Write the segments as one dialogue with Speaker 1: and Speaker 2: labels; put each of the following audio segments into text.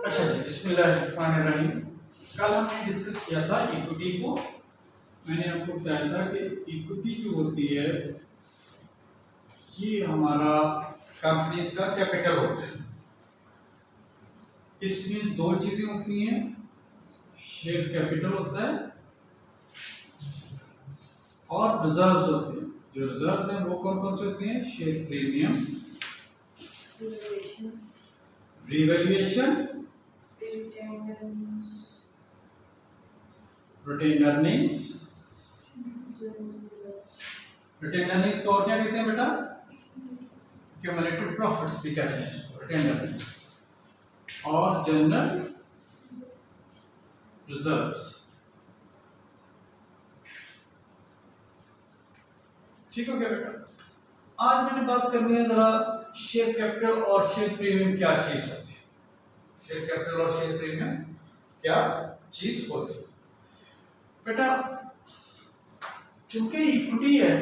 Speaker 1: अच्छा जी, बिस्मिल्लाहिर्रहमानिर्रहीम। कल हमने डिस्कस किया था इक्विटी को। मैंने आपको बताया था कि इक्विटी जो होती है ये हमारा कंपनीज का कैपिटल होता है। इसमें दो चीजें होती हैं, शेयर कैपिटल होता है और रिजर्व्स होते हैं। जो रिजर्व्स हैं वो कौन कौन से होते हैं? Share premium, revaluation, retained earnings. Retained earnings को और क्या कहते हैं बेटा? क्यूमुलेटिव प्रॉफिट्स भी कहते हैं इसको, रिटेन अर्निंग्स। और जनरल रिजर्व्स। ठीक हो गया बेटा? आज मैंने बात करनी है जरा शेयर कैपिटल और शेयर प्रीमियम क्या चीज होती है। शेयर कैपिटल और शेयर प्रीमियम क्या चीज होती है बेटा? चूंकि इक्विटी है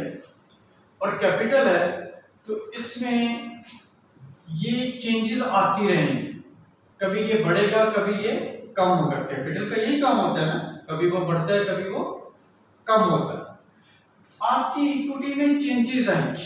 Speaker 1: और कैपिटल है तो इसमें ये चेंजेस आती रहेंगी। कभी ये बढ़ेगा, कभी ये कम होगा। कैपिटल का यही काम होता है ना, कभी वो बढ़ता है, कभी वो कम होता है। आपकी इक्विटी में चेंजेस आएंगी,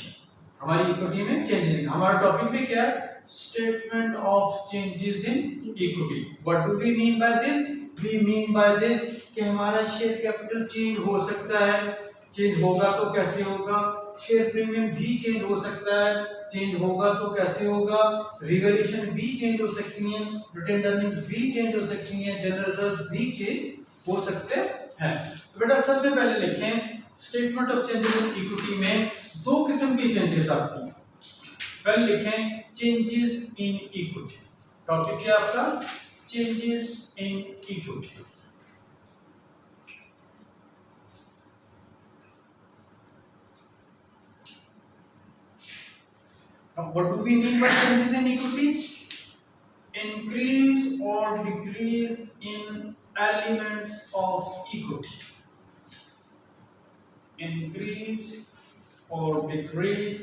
Speaker 1: हमारी इक्विटी में चेंजेस आएंगे। हमारा टॉपिक भी क्या है? Statement of changes in equity. What do we mean by this? We mean by this कि हमारा शेयर कैपिटल चेंज हो सकता है। चेंज होगा तो कैसे होगा? शेयर प्रीमियम भी चेंज हो सकता है। चेंज होगा तो कैसे होगा? रिवैल्यूएशन भी चेंज हो सकती है, रिटेन अर्निंग्स भी चेंज हो सकती हैं, जनरल रिजर्व्स भी चेंज हो सकते हैं। तो बेटा सबसे पहले लिखें statement of changes in equity में दो किस्म की चेंजेस आती हैं। पहले लिखें चेंजेस इन इक्विटी। टॉपिक क्या आपका? Changes in equity. What do we mean by changes in equity? Increase or decrease in elements of equity. Increase or decrease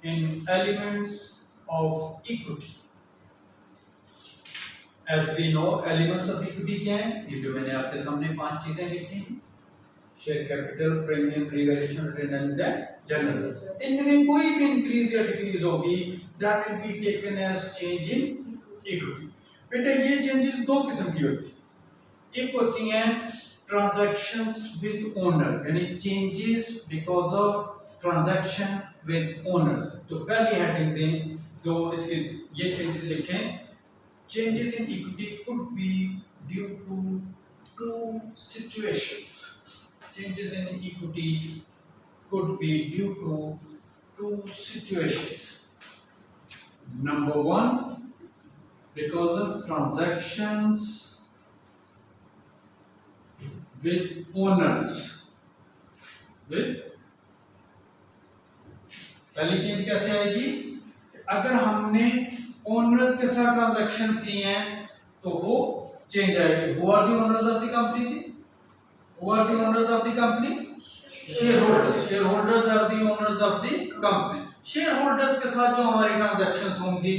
Speaker 1: in elements of equity. As we know, elements of equity क्या है? ये जो मैंने आपके सामने 5 चीजें लिखी हैं, share capital, premium, revaluation, retained earnings and general reserve. इनमें कोई भी इंक्रीज या डिक्रीज होगी, that will be taken as change in equity. बेटा ये चेंजेस दो किस्म की होती हैं। एक होती हैं ट्रांजैक्शंस विद ओनर, यानी changes because of transaction with owners. तो पहली हेडिंग दें, तो इसके ये चेंजेस लिखें। Changes in equity could be due to two situations. Changes in equity could be due to two situations. Number one, because of transactions with owners. पहली चीज कैसे आएगी? अगर हमने ओनर्स के साथ ट्रांजैक्शंस किए हैं तो वो चेंज आएगी। Who are the owners of the company ji? Who are the owners of the company? Shareholders. Shareholders are the owners of the company. Shareholders के साथ जो हमारी ट्रांजैक्शंस होंगी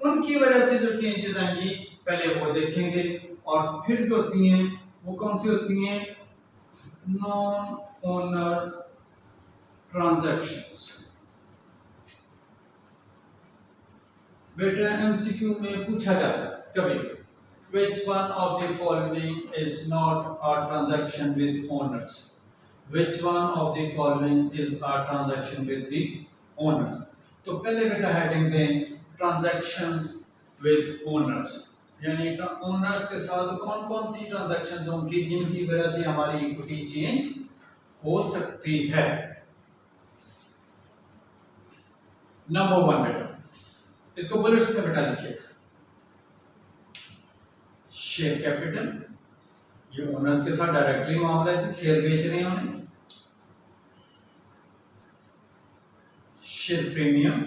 Speaker 1: उनकी वजह से जो चेंजेस आएंगी पहले वो देखेंगे। और फिर जो होती हैं वो कौन सी होती हैं? Non owner transactions. बेटा एमसीक्यू में पूछा जाता है कभी, which one of the following is not a transaction with owners? Which one of the following is a transaction with the owners? तो पहले बेटा हेडिंग दें transactions with owners, यानी ओनर्स के साथ कौन कौन सी ट्रांजैक्शंस होंगी जिनकी वजह से हमारी इक्विटी चेंज हो सकती है। नंबर 1 बेटा, इसको बुलेट्स में बेटा लिखिएगा। शेयर कैपिटल, ये ओनर्स के साथ डायरेक्टली मामला है, शेयर बेच रहे हैं उन्हें। शेयर प्रीमियम,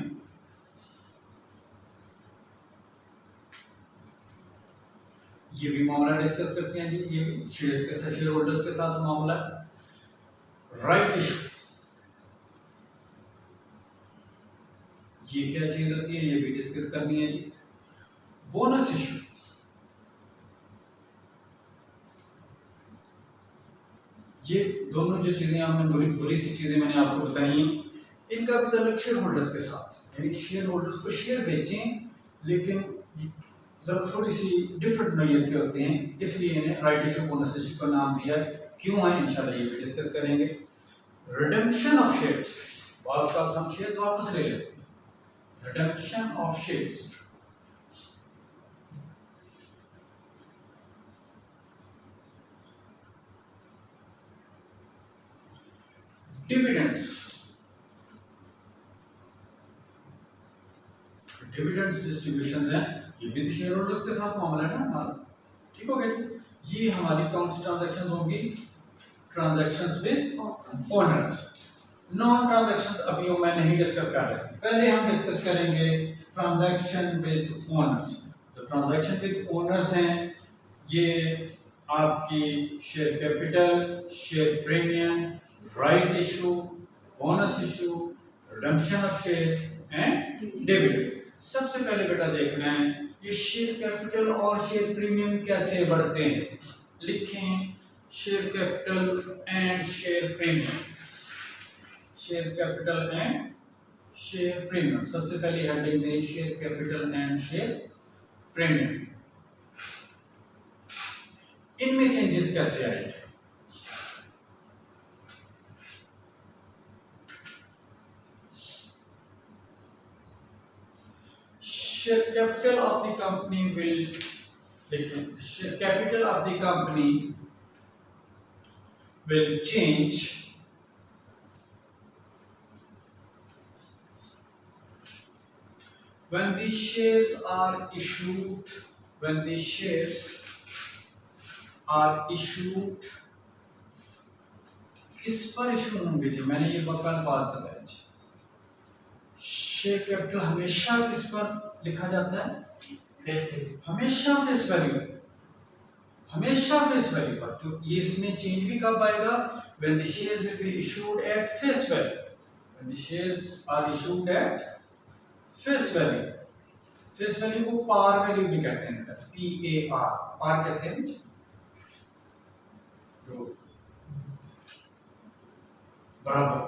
Speaker 1: ये भी मामला डिस्कस करते हैं जी, ये भी शेयर्स के साथ, शेयर होल्डर्स के साथ मामला। राइट इशू, ये क्या चीज होती है, ये भी डिस्कस करनी है जी। बोनस इशू, ये दोनों जो चीज़ें हमने बुरी बुरी सी चीज़ें मैंने आपको बताई, इनका भी ताल्लुक शेयर होल्डर्स के साथ, यानी शेयर होल्डर्स को शेयर बेचें, लेकिन जरा थोड़ी सी डिफरेंट नोयत के होते हैं, इसलिए इन्हें राइट इशू बोनस इशू का नाम दिया। क्यों है इंशाल्लाह ये भी डिस्कस करेंगे। रिडेम्पशन ऑफ शेयर्स, बाज़ का हम शेयर्स वापस ले लेते हैं। Redemption of shares, dividends, dividends distributions हैं, ये भी तो शेयर होल्डर्स के साथ मामला है ना हमारा, ठीक हो गया। ये हमारी कौन सी ट्रांजैक्शंस होंगी, transactions with owners. Non transactions अभी मैं नहीं डिस्कस कर रहा, पहले हम डिस्कस करेंगे ट्रांजैक्शन विद ओनर्स। तो ट्रांजैक्शन विद ओनर्स हैं ये आपकी share capital, share premium, right issue, bonus issue, redemption of shares and dividend. सबसे पहले बेटा देखना है ये शेयर कैपिटल और शेयर प्रीमियम कैसे बढ़ते हैं। लिखें share capital and share premium, share capital and share premium. सबसे पहले हेडिंग दें share capital and share premium. इनमें चेंजेस कैसे आएंगे। Share capital of the company will, share capital of the company will change when the shares are issued, when the shares are issued। किस पर issue होंगे जी, मैंने ये बकाल बात बताई जी। शेयर कैपिटल हमेशा किस पर लिखा जाता है, हमेशा फेस वैल्यू, हमेशा फेस वैल्यू पर। तो ये इसमें चेंज भी कब आएगा, when the shares will be issued at face value, when the shares are issued at face value। Face value को पार वैल्यू भी कहते हैं, PAR, पार कहते हैं जो बराबर,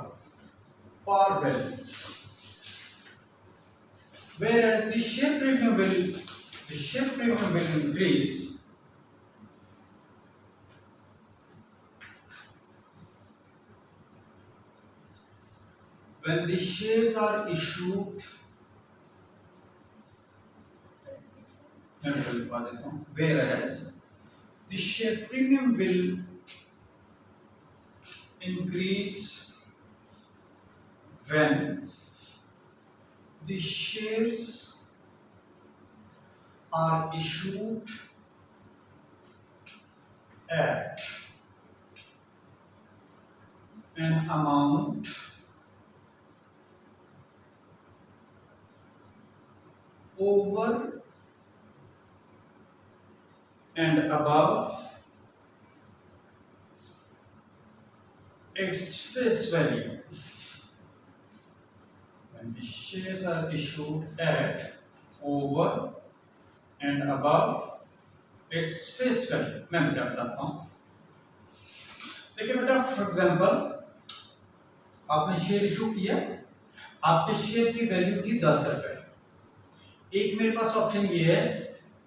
Speaker 1: par value. Whereas the share premium will increase when the shares are issued, whereas the share premium will increase when the shares are issued at an amount over and above its face value, when the shares are issued at over and above its face value। मैं बेटा बताता हूँ, देखिए बेटा for example आपने share issue किया, आपके share की वैल्यू थी 10 रुपए। एक मेरे पास ऑप्शन ये है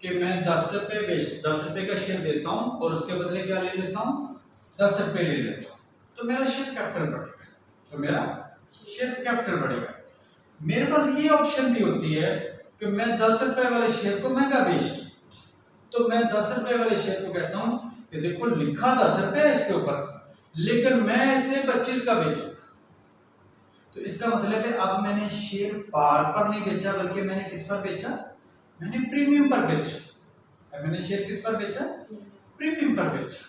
Speaker 1: कि मैं 10 रुपए का शेयर देता हूँ और उसके बदले क्या ले लेता हूँ, 10 रुपए ले लेता हूँ, तो मेरा शेयर कैपिटल बढ़ेगा, तो मेरा शेयर कैपिटल बढ़ेगा। मेरे पास ये ऑप्शन भी होती है कि मैं 10 रुपए वाले शेयर को महंगा बेच दूं, तो मैं 10 रुपए वाले शेयर को कहता हूं कि देखो लिखा 10 रुपए है इसके ऊपर, लेकिन मैं इसे 25 का बेचूंगा। तो इसका मतलब है अब मैंने शेयर पार पर नहीं बेचा, बल्कि मैंने किस पर बेचा, मैंने प्रीमियम पर बेचा। अब मैंने शेयर किस पर बेचा, प्रीमियम पर बेचा।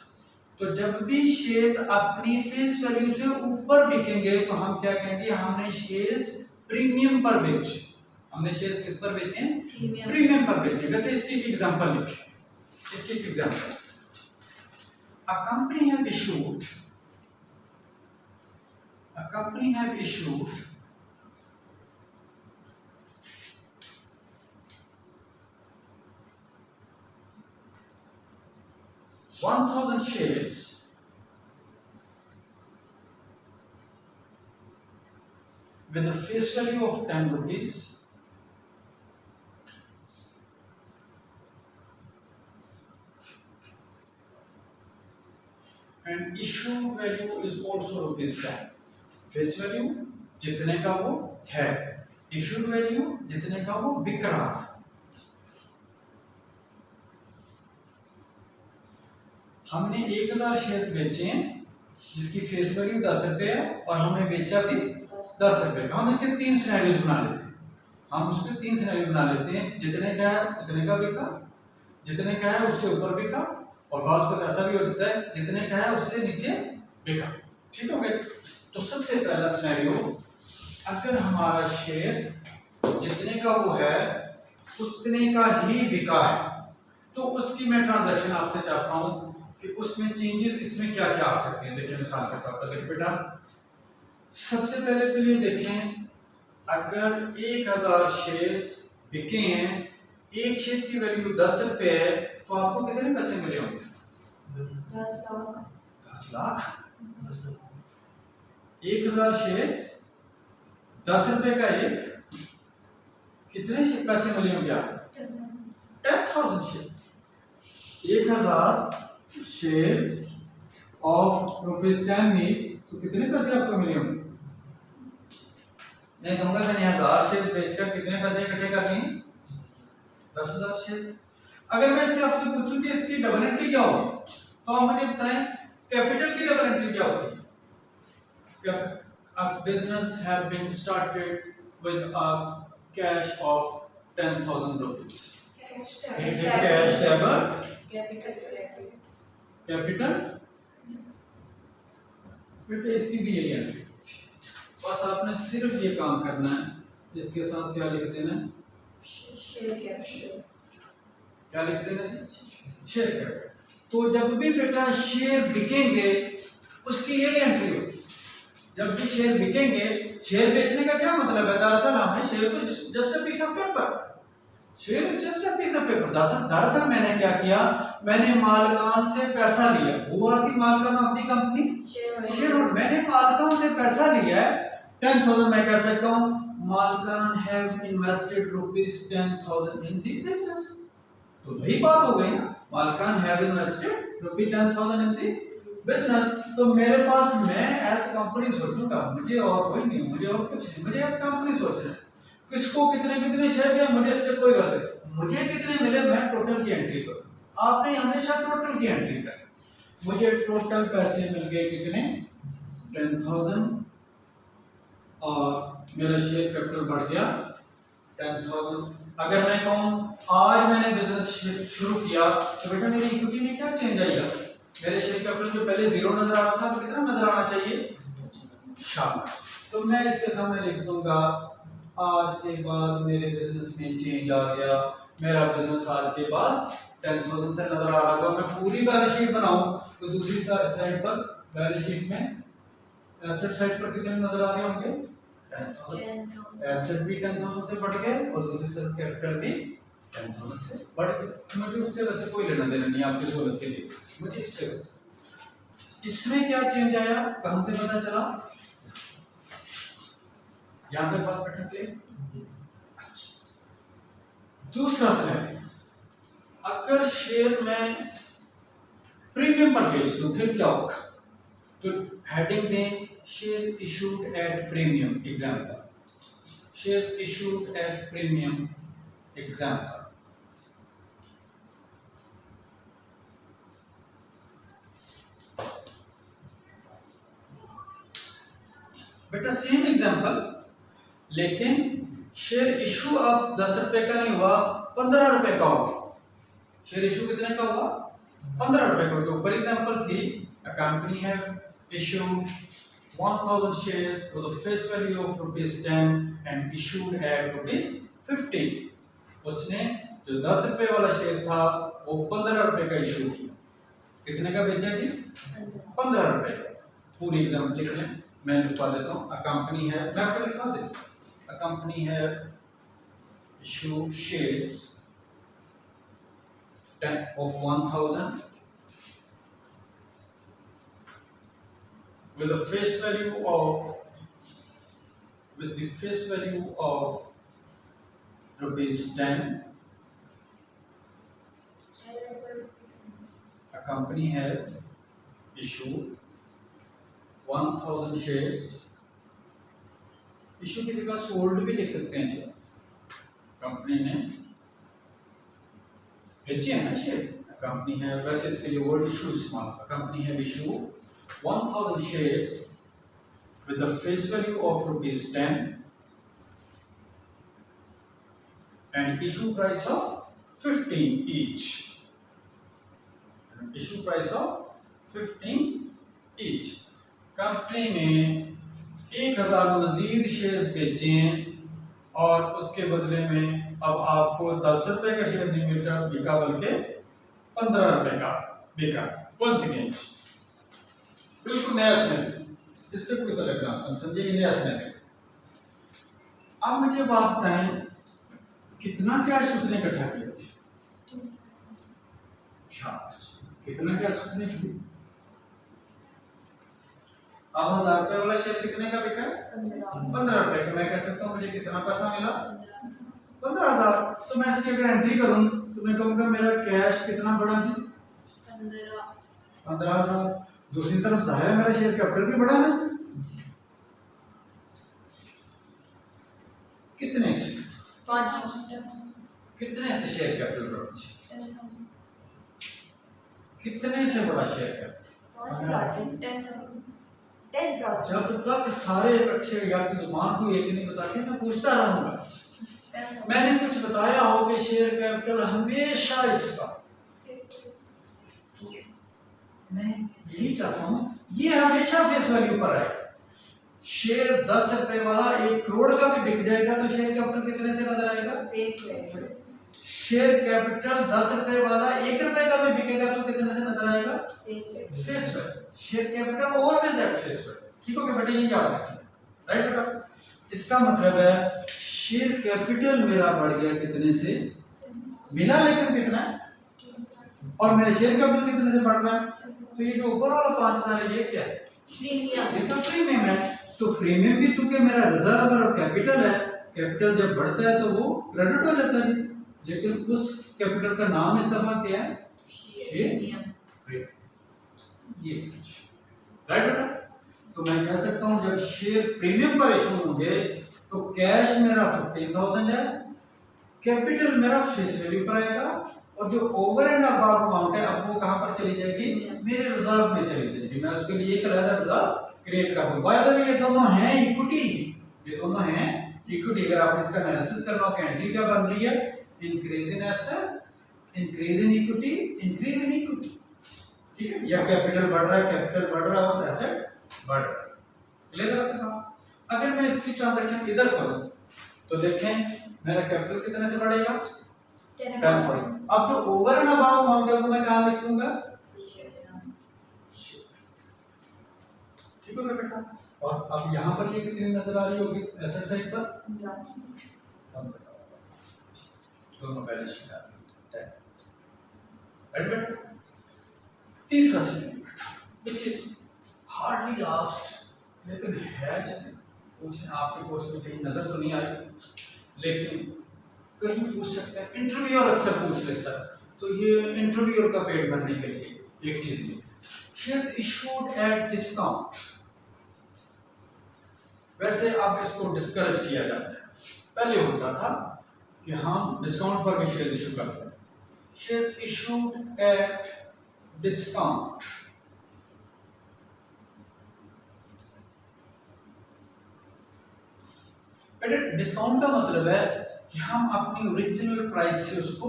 Speaker 1: तो जब भी शेयर्स अपनी फेस वैल्यू से ऊपर बिकेंगे तो हम क्या कहेंगे, हमने शेयर्स प्रीमियम पर बेचे। हमने शेयर्स किस पर बेचे, प्रीमियम पर बेचे। बेटा इसकी एक एग्जांपल लिखें, इसकी एक example, a company have issued 1000 shares with a face value of 10 rupees and issue value is also rupees 10. Face value जितने का वो है, इशूड वैल्यू जितने का वो बिक रहा है। हमने 1000 शेयर बेचे हैं जिसकी फेस वैल्यू 10 रुपये है और हमने बेचा भी 10 रुपये का। हम इसके 3 सिनेरियोज बना लेते हैं। हम उसके 3 सिनेरियो बना लेते हैं, जितने का है उतने का बिका, जितने का है उससे ऊपर बिका, और बाज़ को ऐसा भी हो सकता है जितने का है उससे नीचे बिका। ठीक हो गया। तो सबसे पहला सिनेरियो, अगर हमारा शेयर जितने का वो है उतने का ही बिका है, तो उसकी मैं ट्रांजैक्शन आपसे चाहता हूं कि उसमें चेंजेस इसमें क्या क्या आ सकते हैं। देखिए मिसाल के तौर पर, देखिए बेटा, सबसे पहले तो ये देखें, अगर 1000 शेयर्स बिके हैं, एक शेयर की वैल्यू 10 रुपये है, तो आपको कितने पैसे मिले होंगे? 10 लाख। 1000 शेयर्स 10 रुपए का एक, कितने पैसे मिले होंगे आपको? 10,000 शेयर। 1000 शेयर्स ऑफ ₹10 मीन्स, तो कितने पैसे आपको मिले होंगे? मैं कहूंगा मैंने 1000 शेयर बेचकर कितने पैसे इकट्ठे कर लिए? 10,000 शेयर। अगर मैं इससे आपसे पूछूं कि इसकी डबल एंट्री क्या होगी, तो आप मुझे बताएं कैपिटल की डबल एंट्री क्या होती है? A business have been started with a cash of 10,000 rupees. Cash table. Capital. बेटे इसकी भी यही एंट्री, बस आपने सिर्फ ये काम करना है, इसके साथ क्या लिख देना है? क्या लिख देना है? Share capital. तो जब भी बेटा शेयर बिकेंगे उसकी यही एंट्री होगी। जब भी शेयर बिकेंगे, शेयर बेचने का क्या मतलब है? दरअसल हमने शेयर को just a piece of paper, share is just a piece of paper. दरअसल मैंने क्या किया, मैंने मालिकान से पैसा लिया। हु आर द मालिकान of the company? Shareholder. मैंने मालिकान से पैसा लिया है 10,000। मैं कह सकता हूं मालिकान have invested ₹10,000 in the business. तो वही बात हो गई ना, मालिकान have invested ₹10,000 in the business. तो मेरे पास, मैं एज कंपनी सोचूंगा, मुझे और कोई नहीं, मुझे और कुछ नहीं, मुझे एज कंपनी सोचना है किसको कितने कितने शेयर दिया, मुझे इससे कोई गरज नहीं। मुझे कितने मिले, मैं टोटल की एंट्री करूं। आपने हमेशा टोटल की एंट्री करनी। मुझे टोटल पैसे मिल गए कितने? 10,000, और मेरा शेयर कैपिटल बढ़ गया 10,000। अगर मैं कहूं आज मैंने बिजनेस शुरू किया, तो बेटा मेरी इक्विटी में क्या चेंज आएगा? मेरे शेयर कैपिटल जो पहले 0 नजर आ रहा था, तो कितना नजर आना चाहिए? शाबाश। तो मैं इसके सामने लिख दूंगा आज के बाद मेरे बिजनेस में चेंज आ गया, मेरा बिजनेस आज के बाद 10,000 से नजर आ रहा होगा। मैं पूरी बैलेंस शीट बनाऊं तो दूसरी साइड पर बैलेंस शीट में एसेट साइड पर कितने नजर आ रहे होंगे? 10,000। एसेट भी 10,000 से बढ़ गए और दूसरी तरफ कैपिटल भी 10,000 से बढ़ गए। मुझे उससे वैसे कोई लेना देना नहीं, आपकी सहूलत के लिए मुझे इससे। इसमें क्या चेंज आया, कहां से पता चला? यहां तक बात बैठने के लिए। दूसरा सिनेरियो, अगर शेयर में प्रीमियम पर बेच दूं फिर क्या होगा? तो हेडिंग दें shares issued at premium example, shares issued at premium example. बेटा सेम एग्जांपल, लेकिन शेयर इशू अब 10 रुपए का नहीं हुआ, 15 रुपए का होगा। शेयर इशू कितने का हुआ? 15 रुपए का। तो ऊपर एग्जांपल थी, a company have issued 1,000 shares with a face value of ₹10 and issued at ₹15। उसने जो 10 रुपए वाला शेयर था वो 15 रुपए का इशू किया। कितने का बेचा जी? 15 रुपए का। पूरी एग्जांपल लिख लें, मैं लिखवा देता हूँ। A company है, मैं आपको लिखवा देता हूँ। A company have issued shares of 1,000 with a face value of with the face value of ₹10, a company has issued 1000 shares. Issue की जगह सोल्ड भी लिख सकते हैं क्या? कंपनी ने बेचे हैं ना शेयर, कंपनी है, वैसे इसके लिए वर्ड इशू इस्तेमाल होगा। कंपनी है issue 1000 shares with the face value of ₹10 and issue price of 15 each. Issue price of 15 each. Company ने 1000 मजीद शेयर्स बेचे हैं और उसके बदले में अब आपको 10 रुपए का शेयर नहीं मिलता बिका, बल्कि 15 रुपए का बिका। once again बिल्कुल नया स्नैप, इससे कोई तलक ना समझिए, ये नया स्नैप है। अब मुझे बात बताएं कितना कैश उसने इकट्ठा किया? शाबाश, कितना कैश उसने शुरू? अब 1000 रुपए वाला शेयर कितने का बिका? 15 रुपए का। मैं कह सकता हूँ मुझे कितना पैसा मिला? 15,000। तो मैं इसकी अगर एंट्री करूँ तो मैं कहूँगा मेरा कैश कितना बढ़ा जी? 15,000। दूसरी तरफ जाहिर है मेरा शेयर कैपिटल भी बढ़ा ना, कितने से?
Speaker 2: 5।
Speaker 1: कितने से शेयर कैपिटल बढ़ा? कितने से बढ़ा शेयर कैपिटल?
Speaker 2: 10,000।
Speaker 1: जब तक सारे इकट्ठे या की जुबान को एक नहीं बता के मैं पूछता रहूंगा। मैंने कुछ बताया हो कि शेयर कैपिटल हमेशा इसका, तो मैं यही चाहता हूँ ये हमेशा फेस वैल्यू पर आए। शेयर 10 रुपए वाला 1 करोड़ का भी बिक जाएगा तो शेयर कैपिटल कितने से नजर आएगा?
Speaker 2: Face value.
Speaker 1: शेयर कैपिटल 10 रुपए वाला 1 रुपए का भी बिकेगा तो कितने से नजर आएगा? Face value. Share capital always at face value. ठीक हो गया बेटा, ये याद रखिए, राइट बेटा? इसका मतलब है शेयर कैपिटल मेरा बढ़ गया कितने से? मिला, लेकिन कितना? और मेरे शेयर कैपिटल कितने से बढ़ रहा है? तो ये जो ऊपर वाला 5,000 है ये क्या है?
Speaker 2: प्रीमियम।
Speaker 1: ये तो प्रीमियम है। तो प्रीमियम भी चूंकि मेरा रिजर्व और कैपिटल है, कैपिटल जब बढ़ता है तो वो क्रेडिट हो जाता है, लेकिन उस कैपिटल का नाम इस दफा क्या है? Share premium. ये राइट बेटा? तो मैं कह सकता हूं जब शेयर प्रीमियम पर इशू होंगे तो कैश मेरा 15,000 है, कैपिटल मेरा फेस वैल्यू पर आएगा, और जो ओवर एंड अबव अमाउंट है अब वो कहां पर चली जाएगी? मेरे रिजर्व में चली जाएगी। मैं उसके लिए एक अलग रिजर्व क्रिएट कर दूं। बाय द वे ये दोनों हैं इक्विटी, ये दोनों हैं इक्विटी। अगर आप इसका एनालिसिस करना हो कि एंट्री क्या बन रही है? Increase in asset, increase in equity, increase in equity. ठीक है, या कैपिटल बढ़ रहा है, कैपिटल बढ़ रहा है और एसेट बढ़ रहा है। क्लियर है? अगर मैं इसकी ट्रांजैक्शन इधर करूं तो देखें मेरा कैपिटल कितने से बढ़ेगा? 10,000। अब जो ओवर एंड अबव अमाउंट है वो मैं कहां लिखूंगा? ठीक है बेटा? और अब यहां पर ये कितनी नजर आ रही होगी एसेट साइड पर? दोनों बैलेंस शीट आ रही है। राइट बेटा? तीसरा scene which is hardly asked, लेकिन है जब पूछने आपके कोर्स में कहीं नजर तो नहीं आई, लेकिन कहीं पूछ सकते हैं, इंटरव्यूअर अक्सर पूछ लेता है, तो ये इंटरव्यूअर का पेट भरने के लिए एक चीज लिखी, शेयर्स इशूड एट डिस्काउंट। वैसे अब इसको डिस्करेज किया जाता है, पहले होता था कि हम डिस्काउंट पर भी शेयर्स इशू करते थे। Shares issued at discount, discount का मतलब है कि हम अपनी ओरिजिनल प्राइस से उसको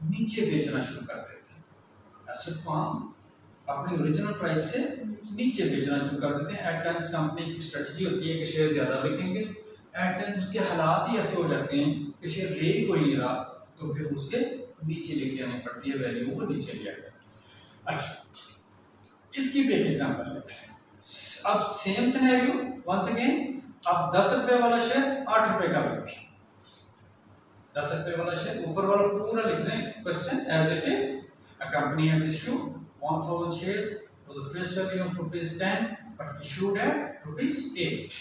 Speaker 1: नीचे बेचना शुरू कर देते हैं। एसेट को हम अपनी ओरिजिनल प्राइस से नीचे बेचना शुरू कर देते हैं। एट टाइम्स कंपनी की स्ट्रेटजी होती है कि शेयर ज्यादा बिकेंगे, एट टाइम्स उसके हालात ही ऐसे हो जाते हैं कि शेयर ले ही कोई नहीं रहा, तो फिर उसके नीचे लेके आनी पड़ती है, वैल्यू को नीचे ले आते हैं। अच्छा, इसकी भी एक एग्जांपल लेते हैं। अब सेम सिनेरियो वंस अगेन। अब 10 रुपए वाला शेयर 8 रुपए का बिके, 10 रुपए वाला शेयर, ऊपर वाला पूरा लिख रहे हैं question as it is. A company have issued 1000 shares with the face value of ₹10 but issued at ₹8.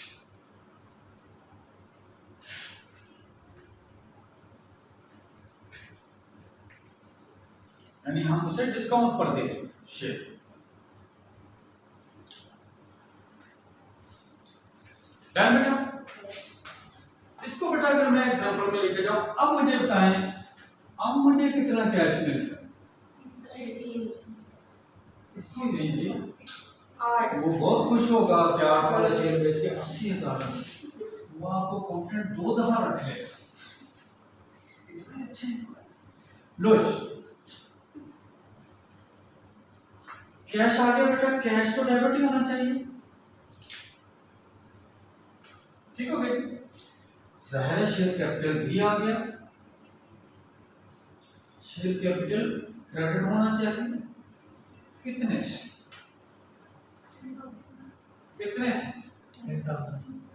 Speaker 1: यानी हम उसे डिस्काउंट पर दे रहे हैं शेयर। डन बेटा। इसको बेटा अगर मैं एग्जांपल में लेके जाऊं, अब मुझे बताएं, अब मुझे कितना कैश मिल रहा है? इसी में जी वो बहुत खुश होगा कि 8 वाला शेयर बेच के 80,000, वो आपको कॉन्ट्रैक्ट 2 दफा रख लेगा। इतने अच्छे लो कैश आ गया बेटा, कैश तो डेबिट ही होना चाहिए, ठीक हो गया। ज़ाहिर शेयर कैपिटल भी आ गया, शेयर कैपिटल क्रेडिट होना चाहिए कितने से, कितने से,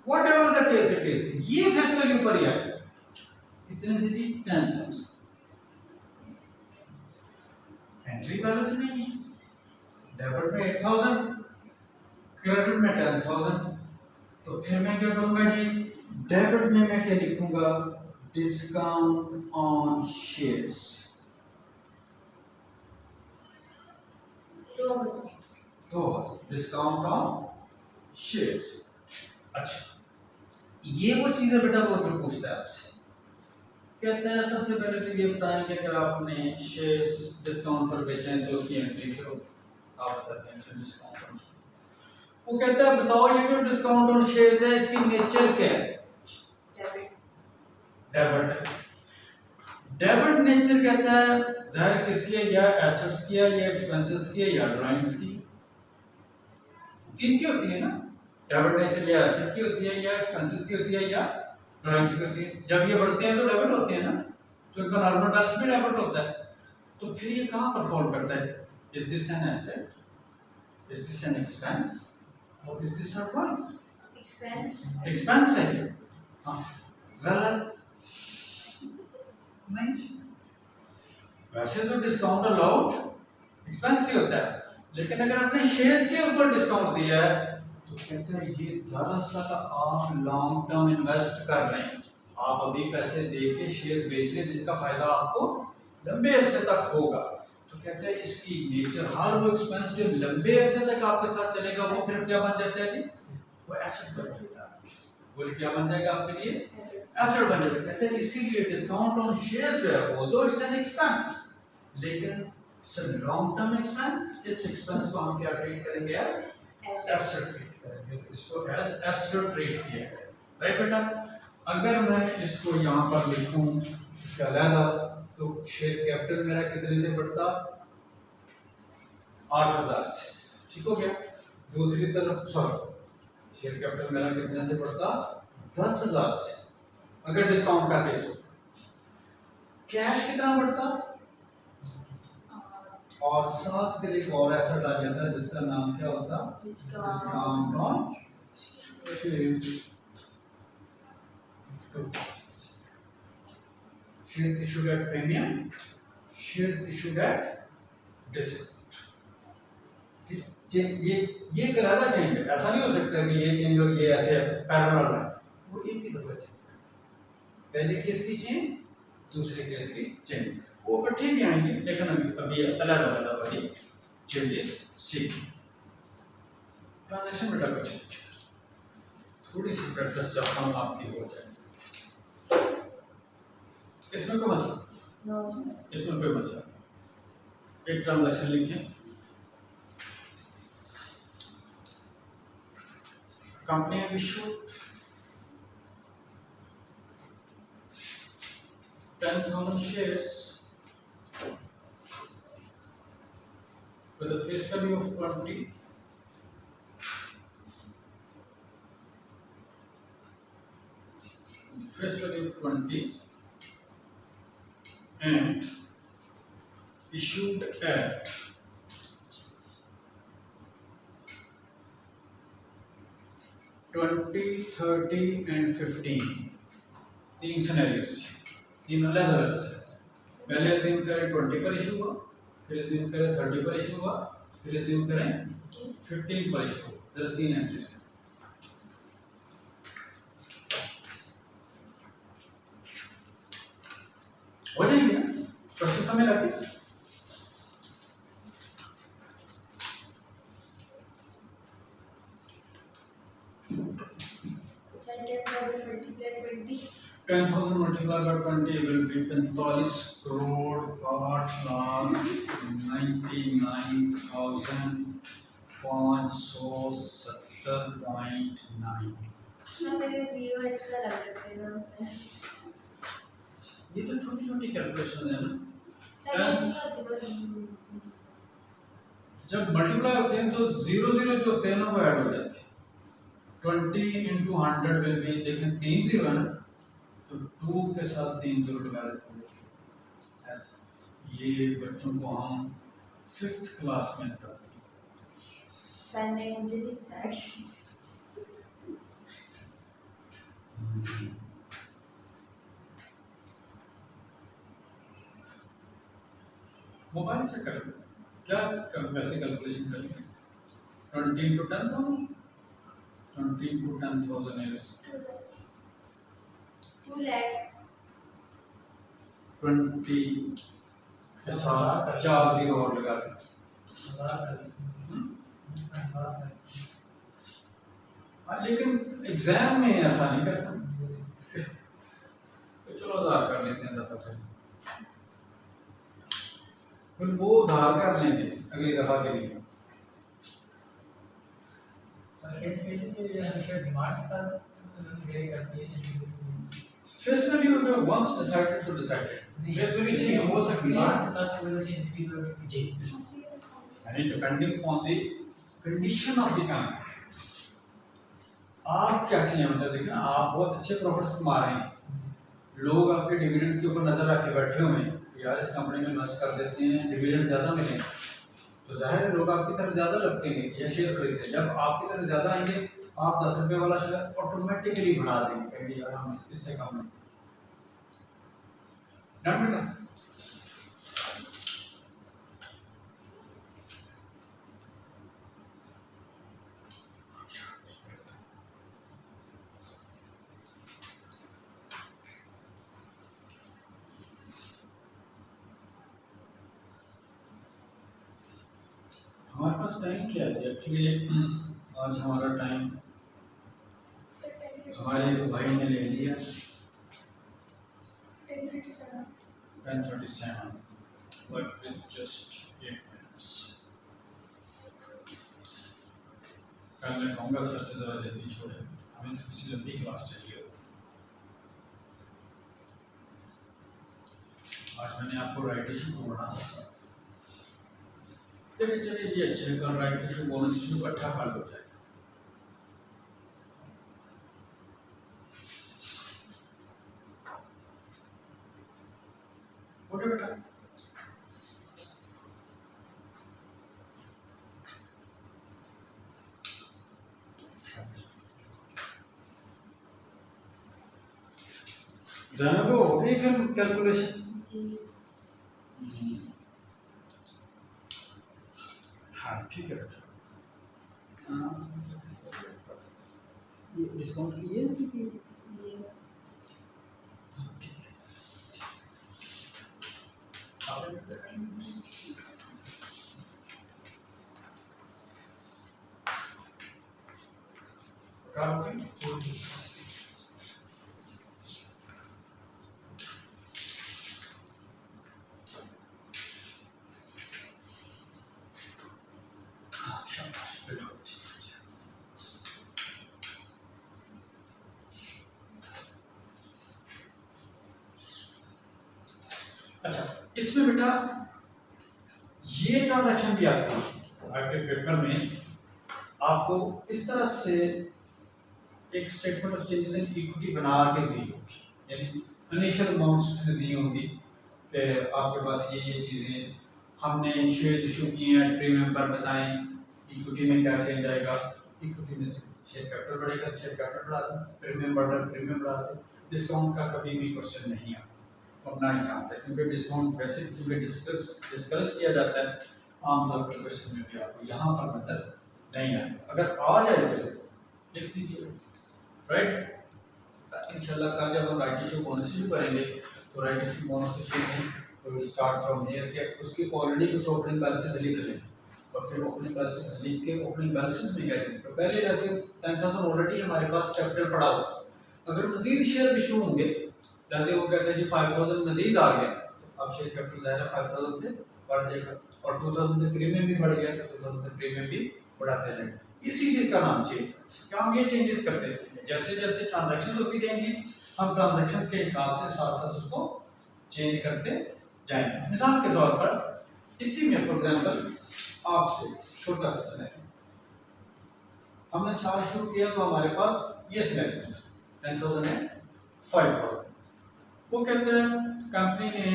Speaker 1: what ever the case it is, ये फेस वैल्यू पर ही आएगा। कितने से जी? 10,000। एंट्री बैलेंस नहीं है, डेबिट में 8,000, क्रेडिट में 10,000, तो फिर मैं क्या करूंगा जी? डेबिट में मैं क्या लिखूंगा? Discount on shares 2,000, discount on shares. अच्छा, ये वो चीज है बेटा वो जो पूछता है आपसे, कहता है सबसे पहले तो ये बताएं कि अगर आपने शेयर्स डिस्काउंट पर बेचे हैं तो उसकी एंट्री करो। आप बताते हैं डिस्काउंट ऑन, वो कहता है बताओ ये जो डिस्काउंट ऑन शेयर्स है इसकी नेचर क्या है? डेबिट। डेबिट नेचर कहता है जाहिर किसकी है, या एसेट्स की है, या एक्सपेंसेस की है, या ड्राइंग्स की, तीन की होती है ना। डेबिट नेचर या एसेट की होती है, या एक्सपेंसेस की होती है, या ड्राइंग्स की होती है। जब ये बढ़ते हैं तो डेबिट होते हैं ना, तो इनका नॉर्मल बैलेंस भी डेबिट होता है। तो फिर ये कहाँ परफॉर्म करता है? Is this an asset, is this an expense, और is this a drawing? Expense है ये। हाँ, गलत नहीं, वैसे तो डिस्काउंट अलाउड एक्सपेंस ही होता है, लेकिन अगर आपने शेयर्स के ऊपर डिस्काउंट दिया है तो कहते हैं ये दरअसल आप लॉन्ग टर्म इन्वेस्ट कर रहे हैं, आप अभी पैसे दे के शेयर्स बेच रहे हैं जिनका फायदा आपको लंबे अरसे तक होगा। तो कहते हैं इसकी नेचर, हर वो एक्सपेंस जो लंबे अरसे तक आपके साथ चलेगा वो फिर क्या बन जाता है जी? वो एसेट बन जाता है। वो क्या बन जाएगा आपके लिए? एसेट बन जाएगा। कहते हैं इसीलिए डिस्काउंट ऑन शेयर्स जो है ऑल्दो इट्स एन एक्सपेंस, लेकिन it's a long term expense. इस एक्सपेंस को हम क्या ट्रीट करेंगे? एज एसेट ट्रीट करेंगे, तो इसको एज एसेट ट्रीट किया जाएगा। राइट बेटा। अगर मैं इसको यहाँ पर लिखूं इसका अलग, तो शेयर कैपिटल मेरा कितने से बढ़ता? 8,000 से, ठीक हो गया। दूसरी तरफ सॉरी, शेयर कैपिटल मेरा कितने से बढ़ता? 10,000 से, अगर डिस्काउंट का केस होता। कैश कितना बढ़ता? और साथ फिर एक और एसेट आ जाता है जिसका नाम क्या होता? Discount on shares. Shares issued at premium, shares issued at discount. ये करादा चेंज है, ऐसा नहीं हो सकता कि ये चेंज और ये ऐसे ऐसे पैरेलल है, वो एक ही दफा चेंज है। पहले केस की चेंज, दूसरे केस की चेंज, वो इकट्ठे भी आएंगे, लेकिन अभी अलग अलग वाली चेंजेस सीखें। ट्रांजैक्शन बेटा कुछ थोड़ी सी प्रैक्टिस चाहता हूँ आपकी हो जाए। इसमें कोई मसला? इसमें कोई मसला? एक ट्रांजैक्शन लिखें। Company have issued 10,000 shares with a face value of 20, face value of 20, and issued at 20, 30 and 15। तीन सिनेरियोस, तीन अलग अलग से। पहले अज्यूम करें 20 पर इशू हुआ, फिर अज्यूम करें 30 पर इशू हुआ, फिर अज्यूम करें 15 पर इशू हुआ। जरा तीन एंट्रीज हो जाएंगे ना? प्रश्न समय लगे 10,000 multiplied by 20 will be 45 crore 8,99,570.9।
Speaker 2: ना मेरे जीरो एक्स्ट्रा लग रहे थे ना।
Speaker 1: ये तो छोटी छोटी कैलकुलेशन है ना।
Speaker 2: सर ऐसे ही होती है।
Speaker 1: जब मल्टीप्लाई होते हैं तो जीरो जीरो जो होते हैं ना वो ऐड हो जाते हैं। 20 into 100 विल बी, देखें 3 जीरो है ना, तो 2 के साथ 3 जीरो डिवाइड करेंगे ऐसे। ये बच्चों को हम 5th क्लास में करते हैं।
Speaker 2: सर ने मुझे लिखता है
Speaker 1: मोबाइल से कर लो, क्या वैसे कैलकुलेशन करेंगे। 20 into 10,000, 20 into 10,000 is
Speaker 2: 2 लाख
Speaker 1: 20 के साथ 4 जीरो और लगा दें। लेकिन एग्जाम में ऐसा नहीं करता, तो चलो 1000 कर लेते हैं दफा फिर वो उधार कर लेंगे अगली दफा के लिए। फेस वैल्यू में वंस डिसाइडेड तो डिसाइडेड, फेस वैल्यू चेंज हो सकती है जी, यानी depending on the condition of the company. आप कैसे हैं, मतलब देखिए आप बहुत अच्छे प्रॉफिट्स कमा रहे हैं, लोग आपके डिविडेंड्स के ऊपर नजर रख के बैठे हुए हैं, यार इस कंपनी में इन्वेस्ट कर देते हैं डिविडेंड ज़्यादा मिलेंगे, तो जाहिर है लोग आपकी तरफ ज़्यादा लपकेंगे या शेयर खरीदते हैं। जब आपकी तरफ ज़्यादा आएंगे आप 10 रुपये वाला शेयर ऑटोमेटिकली बढ़ा देंगे, कहेंगे यार हम इससे कम नहीं। डन बेटा। हमारे पास टाइम क्या है एक्चुअली, आज हमारा टाइम हमारे एक भाई ने ले लिया 10:37, but with just 8 minutes। कल मैं कहूँगा सर से ज़रा जल्दी छोड़े, हमें थोड़ी सी लंबी क्लास चाहिए। आज मैंने आपको राइट इशू को पढ़ा था सर, लेकिन चलिए ये अच्छे है, कल राइट इशू बोनस इशू इकट्ठा कर हो जाएगा। ओके बेटा। जानब हो गई कैलकुलेशन
Speaker 2: जी।
Speaker 1: हाँ ठीक है बेटा। ये डिस्काउंट किए
Speaker 2: ये
Speaker 1: हाँ ठीक है। आपने अच्छा, इसमें बेटा ये ट्रांजैक्शन भी आती है आपके पेपर में, आपको इस तरह से एक statement of changes in equity बना के दी होगी, यानी इनिशियल अमाउंट्स उसने दी होंगी कि आपके पास ये चीज़ें हमने शेयर्स इशू किए हैं, प्रीमियम पर बताएं इक्विटी में क्या चेंज आएगा, इक्विटी में से शेयर कैपिटल बढ़ेगा तो शेयर कैपिटल बढ़ा दें, प्रीमियम बढ़ रहा है प्रीमियम बढ़ा दें। डिस्काउंट का कभी भी क्वेश्चन नहीं आता और ना ही चांस है, क्योंकि डिस्काउंट वैसे क्योंकि डिस्करेज किया जाता है आमतौर पर क्वेश्चन में भी आपको यहाँ पर नजर नहीं आएगा। अगर आ जाए तो लिख दीजिए राइट। इंशाल्लाह कल जब हम राइट इशू बोनस इशू करेंगे तो राइट इशू बोनस इशू में तो स्टार्ट फ्रॉम हियर के उसकी ऑलरेडी कुछ ओपनिंग बैलेंसेस लिख लें और फिर ओपनिंग बैलेंसेस लिख के ओपनिंग बैलेंसेस में क्या करेंगे, तो पहले जैसे 10,000 ऑलरेडी हमारे पास कैपिटल पड़ा हुआ, अगर मजीद शेयर इशू होंगे जैसे वो कहते हैं जी 5000 मजीद आ गया, तो अब शेयर कैपिटल ज़ाहिर है 5000 से बढ़ जाएगा, और 2000 से प्रीमियम भी बढ़ गया तो 2000 से प्रीमियम भी बढ़ाते जाएंगे। इसी चीज़ का नाम चेंज। क्या हम ये चेंजेस करते रहेंगे, जैसे जैसे ट्रांजैक्शन होती जाएंगी हम ट्रांजैक्शन के हिसाब से साथ साथ उसको चेंज करते जाएंगे। मिसाल के तौर पर इसी में फॉर एग्जांपल आपसे छोटा सा सिनेरियो, हमने साल शुरू किया तो हमारे पास ये सिनेरियो 10,000 है 5,000, वो कहते हैं कंपनी ने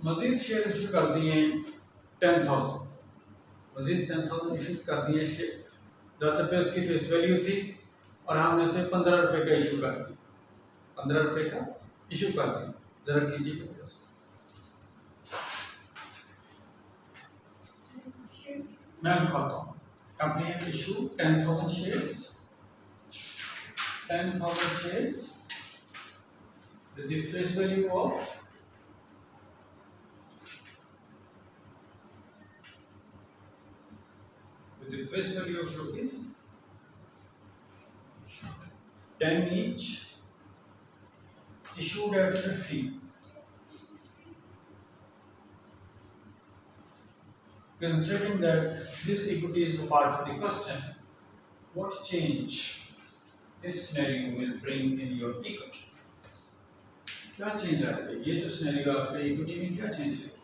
Speaker 1: मजीद शेयर इशू कर दिए 10,000, मजीद 10,000 इशू कर दिए शेयर, 10 रुपये उसकी फेस वैल्यू थी और हमने उसे 15 रुपये का इशू कर दिया, 15 रुपये का इशू कर दिया। जरा कीजिए मैं लिखाता हूँ, कंपनी ने issue 10,000 shares, 10,000 shares with the face value of rupees 10 each, issued at 50. Considering that this equity is a part of the question, what change this scenario will bring in your equity? क्या change आएगा, ये जो scenario आपके equity में क्या change लेके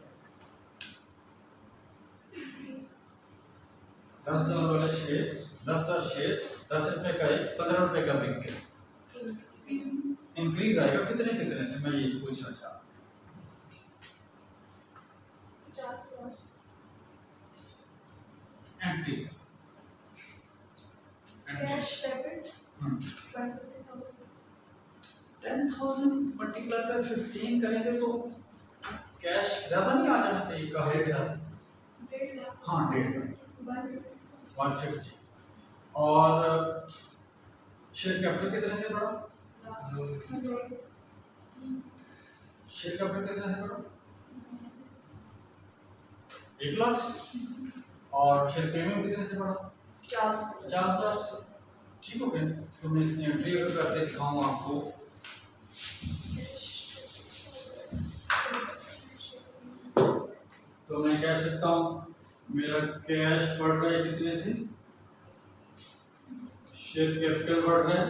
Speaker 1: 10,000 वाले shares, 10,000 shares 10 रुपए का एक 15 रुपए का बिक गया, इंक्रीज आएगा कितने कितने से, मैं ये पूछना चाहता हूँ। Anti
Speaker 2: cash debit
Speaker 1: 10,000 multiply by 15 करेंगे तो कैश ज्यादा नहीं आ जाना चाहिए, काफी ज्यादा, हाँ 150, और शेयर कैपिटल कितने से बढ़ा, शेयर कैपिटल कितने से बढ़ा 1 लाख से, और शेयर प्रीमियम कितने से बढ़ा 50,000 से। ठीक हो गया, तो मैं इसकी एंट्री अगर करके दिखाऊँ आपको, तो मैं कह सकता हूँ मेरा कैश बढ़ रहा है कितने से, शेयर कैपिटल बढ़ रहा है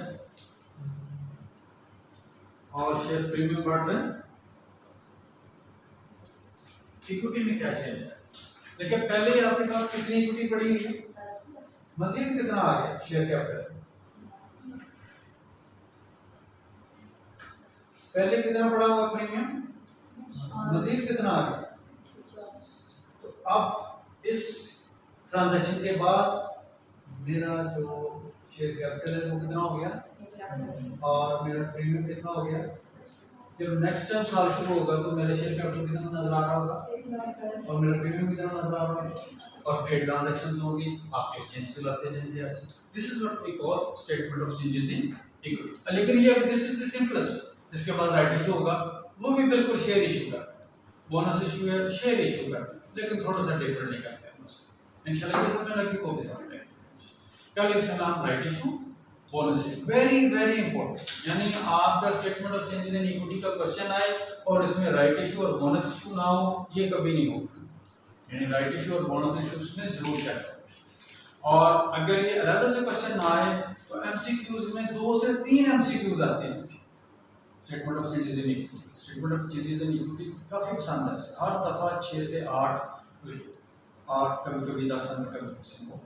Speaker 1: और शेयर प्रीमियम बढ़ रहा है। इक्विटी में क्या चेंज है, देखिए पहले ही आपके पास कितनी इक्विटी पड़ी हुई है, मजीद कितना आ गया शेयर कैपिटल, पहले कितना पड़ा हुआ प्रीमियम, मजीद कितना आ गया, तो अब इस ट्रांजैक्शन के बाद मेरा जो शेयर कैपिटल है वो कितना हो गया और मेरा प्रीमियम कितना हो गया। जब नेक्स्ट टाइम साल शुरू होगा तो मेरा शेयर कैपिटल कितना नजर आ रहा होगा और मेरा प्रीमियम कितना नजर आ रहा होगा, और फिर ट्रांजैक्शंस होंगी, आप एक्सचेंज चलाते जाएंगे ऐसे। This is what we call statement of changes in equity. लेकिन ये दिस इज द सिंपलेस्ट, इसके बाद राइट इशू होगा, वो भी बिल्कुल शेयर इशू करते हैं, बोनस इशू है शेयर इशू करते हैं, लेकिन थोड़ा सा डिफरेंट नहीं करते हैं उसको। इंशाल्लाह ये समझने लगी को भी समझ लेंगे कल इंशाल्लाह हम right issue bonus issue, very very important, यानी आपका statement of changes in equity का क्वेश्चन आए और इसमें राइट इशू और बोनस इशू ना हो, ये कभी नहीं होगा, यानी राइट इशू और बोनस इशू में जरूर चेक करें। और अगर ये अलग से क्वेश्चन ना आए तो एमसीक्यूज में 2 से 3 एमसीक्यूज आते हैं इसके statement of changes in equity. Statement of changes in equity काफी पसंद है, हर दफा 6 से 8 और कभी कभी 10 नंबर का क्वेश्चन हो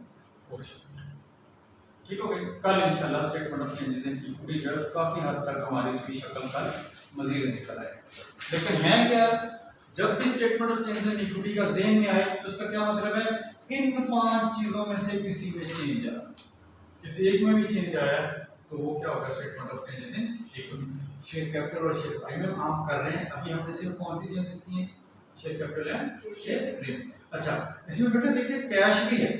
Speaker 1: ठीक हो गई। कल इंशाल्लाह statement of changes in equity जो काफी हद तक हमारी उसकी शक्ल कल मजीद निकल आएगा। लेकिन है क्या, जब भी statement of changes in equity का ज़हन में आए तो उसका क्या मतलब है, इन 5 चीजों में से किसी में चेंज आया, किसी एक में भी चेंज आया तो वो क्या होगा statement of changes in equity. Share capital और शेयर प्रीमियम हम कर रहे हैं, अभी हमने सिर्फ कौन सी चेंजेस की हैं, share capital and share premium. अच्छा इसमें बेटा देखिए कैश भी है,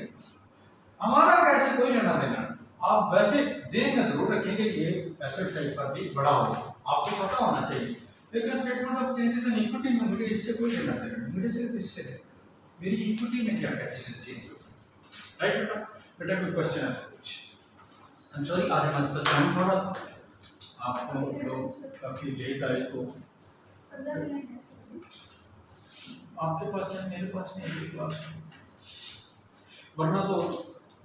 Speaker 1: हमारा कैश से कोई लेना देना, आप वैसे जेन में जरूर रखेंगे ये एसेट साइड पर भी बड़ा होगा, आपको पता होना चाहिए, लेकिन statement of changes in equity में मुझे इससे कोई लेना देना, मुझे सिर्फ इससे है मेरी इक्विटी में क्या क्या चीजें चेंज होगी। राइट बेटा, बेटा कोई क्वेश्चन है कुछ, आई एम सॉरी आज हमारे पास टाइम थोड़ा था, आपको लोग काफ़ी लेट आए तो आपके पास है, मेरे पास नहीं है क्लास, वरना तो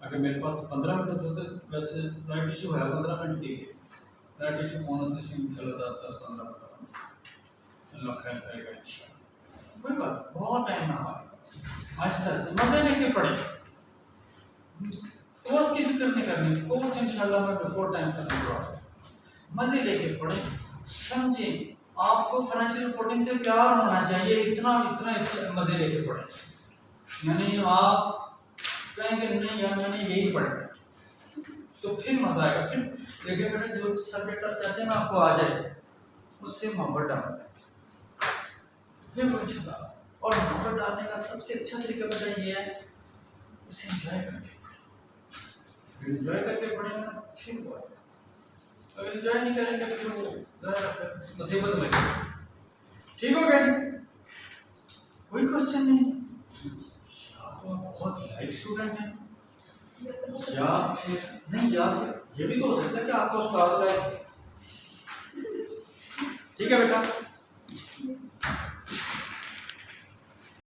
Speaker 1: अगर मेरे पास 15 मिनट होते तो वैसे राइट इशू है 15 मिनट के लिए, राइट इशू बोनस इशू इंशाल्लाह 10-10-15 मिनट अल्लाह खैर करेगा इंशाल्लाह। कोई बात, बहुत टाइम है हमारे पास, आहिस्ता आहिस्ता मज़े लेके पढ़े, कोर्स की फिक्र नहीं करनी, कोर्स इंशाल्लाह मैं बिफोर टाइम करने वाला, मज़े लेके पढ़े, समझें। आपको फाइनेंशियल रिपोर्टिंग से प्यार होना चाहिए, इतना मज़े लेके पढ़े, यानी आप कहेंगे नहीं यार मैंने यही पढ़ा तो फिर मज़ा आएगा। फिर देखिए बेटा जो सब्जेक्ट आप चाहते हैं ना आपको आ जाए, उससे मोहब्बत डालना है, फिर वो अच्छा था। और मोहब्बत डालने का सबसे अच्छा तरीका बेटा ये है, उसे एंजॉय करके पढ़ें। एंजॉय करके पढ़ेंगे ना फिर वो आएगा, अगर एंजॉय नहीं करेंगे तो फिर वो मुसीबत में। ठीक हो गया, कोई क्वेश्चन नहीं? तो बहुत लाइक स्टूडेंट हैं, या फिर नहीं, या फिर ये भी तो हो सकता है कि आपका उस्ताद लाइक। ठीक है बेटा।